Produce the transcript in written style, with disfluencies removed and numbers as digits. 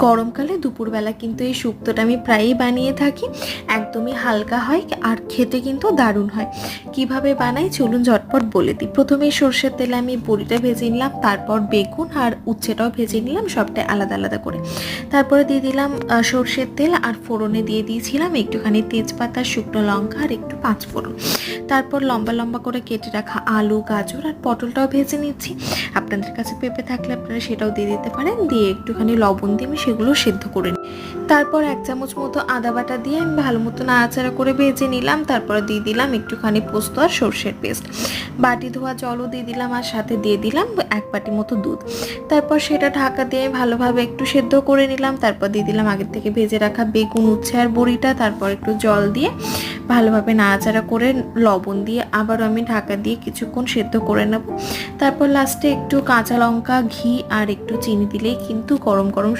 গরমকালে দুপুরবেলা কিন্তু এই শুক্তোটা আমি প্রায়ই বানিয়ে থাকি। একদমই হালকা হয় আর খেতে কিন্তু দারুণ হয়। কিভাবে বানাই চলুন ঝটপট বলে দিই। প্রথমেই সর্ষের তেলে আমি বড়িটা ভেজে নিলাম, তারপর বেগুন আর উচ্ছেটাও ভেজে নিলাম, সবটাই আলাদা আলাদা করে। তারপরে দিয়ে দিলাম সর্ষের তেল, আর ফোড়নে দিয়ে দিয়েছিলাম একটুখানি তেজপাতা, শুকনো লঙ্কা আর একটু পাঁচফোড়ন। তারপর লম্বা লম্বা করে কেটে রাখা আলু, গাজর আর পটলটাও ভেজে নিচ্ছি। আপনাদের কাছে পেঁপে থাকলে আপনারা সেটাও দিয়ে দিতে পারেন। দিয়ে একটুখানি লবণ দিয়ে আমি সেগুলো সেদ্ধ করে নিই। তারপর 1 চামচ মতো আদা বাটা দিয়ে আমি ভালো মতো নাড়াচাড়া করে ভেজে নিলাম। তারপরে দিয়ে দিলাম একটুখানি পোস্ত আর সর্ষের পেস্ট। বাটি ধোয়া জলও দিয়ে দিলাম, আর সাথে দিয়ে দিলাম 1 বাটি মতো দুধ। তারপর সেটা ঢাকা দিয়ে ভালোভাবে একটু সেদ্ধ করে নিলাম। তারপর দিয়ে দিলাম আগের থেকে ভেজে রাখা বেগুন, উচ্ছে আর বড়িটা। তারপর একটু জল দিয়ে ভালোভাবে নাড়াচাড়া করে লবণ দিয়ে আবারও আমি ঢাকা দিয়ে কিছুক্ষণ সেদ্ধ করে নেব। তারপর লাস্টে একটু কাঁচা লঙ্কা, ঘি আর একটু চিনি দিলেই কিন্তু গরম গরম